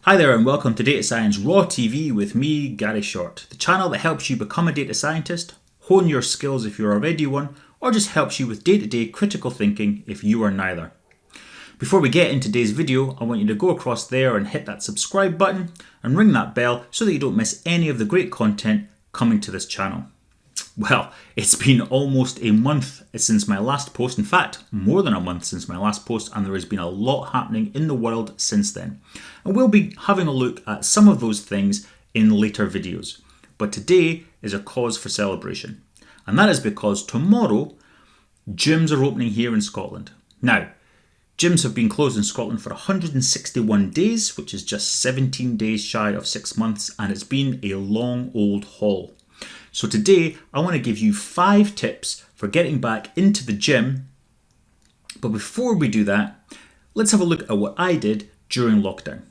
Hi there and welcome to Data Science Raw TV with me, Gary Short, the channel that helps you become a data scientist, hone your skills if you're already one, or just helps you with day-to-day critical thinking if you are neither. Before we get into today's video, I want you to go across there and hit that subscribe button and ring that bell so that you don't miss any of the great content coming to this channel. Well, it's been almost a month since my last post. In fact, more than a month since my last post, and there has been a lot happening in the world since then. And we'll be having a look at some of those things in later videos. But today is a cause for celebration. And that is because tomorrow, gyms are opening here in Scotland. Now, gyms have been closed in Scotland for 161 days, which is just 17 days shy of 6 months, and it's been a long old haul. So today, I want to give you 5 tips for getting back into the gym. But before we do that, let's have a look at what I did during lockdown.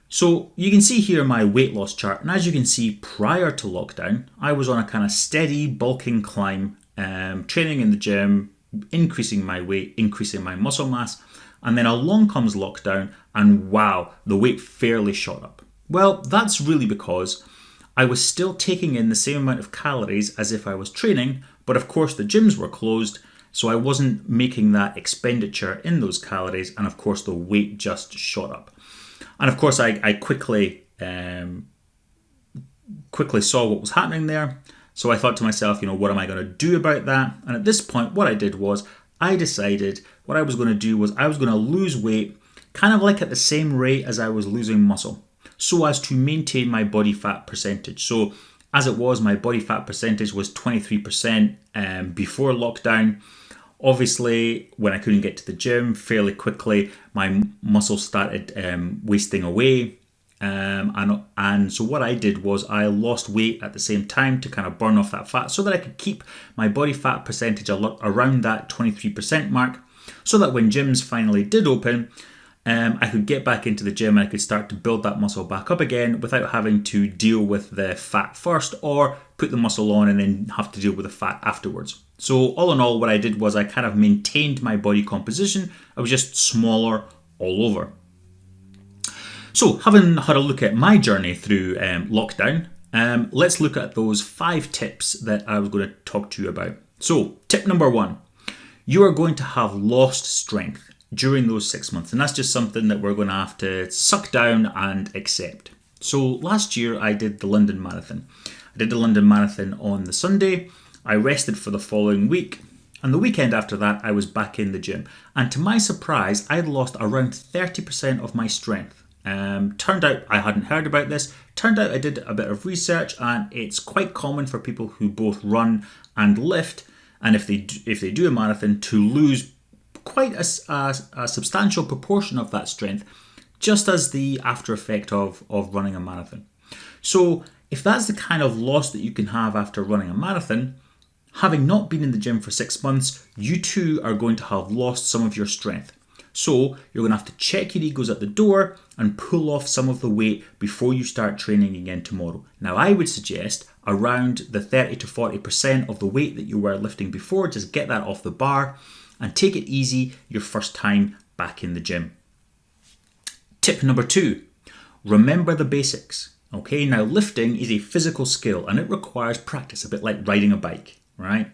So you can see here my weight loss chart, and as you can see, prior to lockdown, I was on a kind of steady bulking climb, training in the gym, increasing my weight, increasing my muscle mass, and then along comes lockdown, and wow, the weight fairly shot up. Well, that's really because I was still taking in the same amount of calories as if I was training, but of course the gyms were closed, so I wasn't making that expenditure in those calories, and of course the weight just shot up. And of course I quickly saw what was happening there, so I thought to myself, what am I going to do about that? And at this point, what I did was I decided what I was going to do was I was going to lose weight kind of like at the same rate as I was losing muscle, so as to maintain my body fat percentage. So as it was, my body fat percentage was 23% before lockdown. Obviously, when I couldn't get to the gym fairly quickly, my muscles started wasting away. And so what I did was I lost weight at the same time to kind of burn off that fat so that I could keep my body fat percentage around that 23% mark, so that when gyms finally did open, I could get back into the gym and I could start to build that muscle back up again without having to deal with the fat first or put the muscle on and then have to deal with the fat afterwards. So all in all, what I did was I kind of maintained my body composition. I was just smaller all over. So having had a look at my journey through lockdown, let's look at those 5 tips that I was going to talk to you about. So tip number 1, you are going to have lost strength during those 6 months, and that's just something that we're going to have to suck down and accept. So last year I did the London Marathon. I did the London Marathon on the Sunday. I rested for the following week, and the weekend after that I was back in the gym, and to my surprise I'd lost around 30% of my strength. Turned out I hadn't heard about this. Turned out I did a bit of research, and it's quite common for people who both run and lift, and if they do a marathon, to lose quite a substantial proportion of that strength, just as the after effect of running a marathon. So if that's the kind of loss that you can have after running a marathon, having not been in the gym for 6 months, you too are going to have lost some of your strength. So you're going to have to check your egos at the door and pull off some of the weight before you start training again tomorrow. Now I would suggest around the 30 to 40% of the weight that you were lifting before, just get that off the bar and take it easy your first time back in the gym. Tip number 2, remember the basics. Okay, now lifting is a physical skill and it requires practice, a bit like riding a bike, right?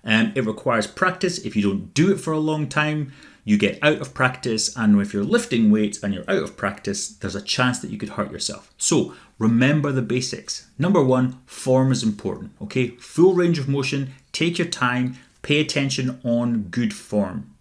It requires practice. If you don't do it for a long time, you get out of practice, and if you're lifting weights and you're out of practice, there's a chance that you could hurt yourself. So remember the basics. Number 1, form is important, okay? Full range of motion, take your time, pay attention on good form.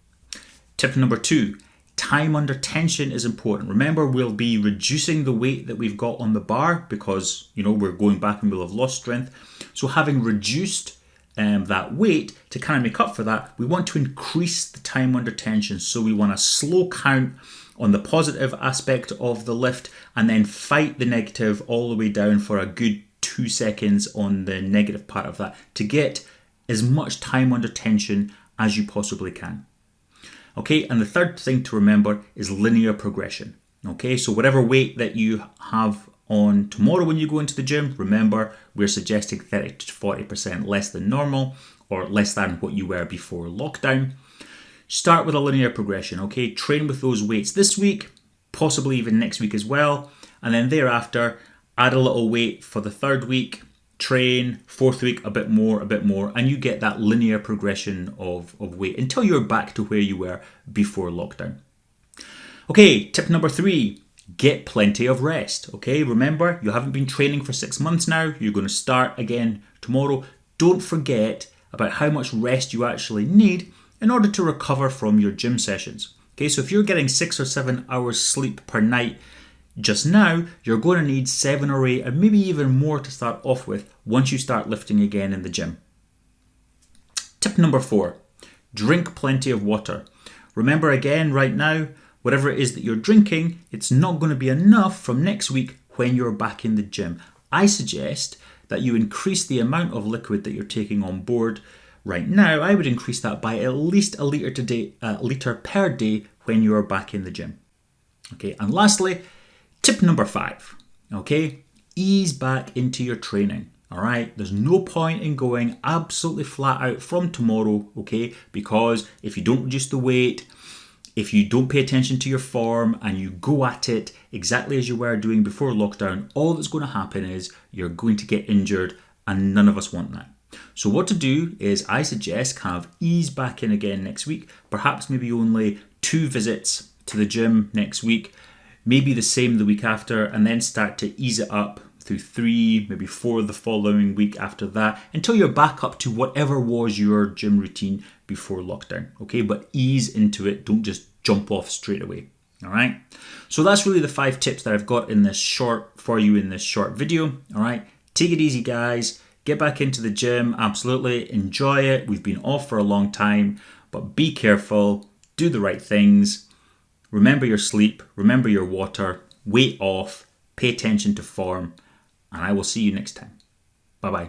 Tip number 2, time under tension is important. Remember, we'll be reducing the weight that we've got on the bar because, we're going back and we'll have lost strength. So having reduced that weight, to kind of make up for that, we want to increase the time under tension. So we want to slow count on the positive aspect of the lift and then fight the negative all the way down for a good 2 seconds on the negative part of that to get as much time under tension as you possibly can. Okay, and the third thing to remember is linear progression. Okay, so whatever weight that you have on tomorrow when you go into the gym, remember we're suggesting 30 to 40% less than normal, or less than what you were before lockdown. Start with a linear progression, okay? Train with those weights this week, possibly even next week as well, and then thereafter add a little weight for the 3rd week, train, 4th week a bit more, and you get that linear progression of weight until you're back to where you were before lockdown. Okay, tip number 3, get plenty of rest. Okay, remember, you haven't been training for 6 months now, you're going to start again tomorrow. Don't forget about how much rest you actually need in order to recover from your gym sessions. Okay, so if you're getting 6 or 7 hours sleep per night just now, you're going to need 7 or 8 and maybe even more to start off with once you start lifting again in the gym. Tip number 4, drink plenty of water. Remember again, right now, whatever it is that you're drinking, it's not going to be enough from next week when you're back in the gym. I suggest that you increase the amount of liquid that you're taking on board. Right now, I would increase that by at least a litre per day when you're back in the gym. Okay, and lastly, tip number 5, okay, ease back into your training. All right, there's no point in going absolutely flat out from tomorrow, okay, because if you don't reduce the weight, if you don't pay attention to your form and you go at it exactly as you were doing before lockdown, all that's going to happen is you're going to get injured, and none of us want that. So what to do is I suggest kind of ease back in again next week, perhaps maybe only 2 visits to the gym next week, maybe the same the week after, and then start to ease it up through 3, maybe 4 the following week after that, until you're back up to whatever was your gym routine before lockdown. Okay, but ease into it, don't just jump off straight away. All right, so that's really the 5 tips that I've got in this short video. All right, take it easy, guys. Get back into the gym, absolutely, enjoy it. We've been off for a long time, but be careful, do the right things. Remember your sleep, remember your water, weight off, pay attention to form, and I will see you next time. Bye-bye.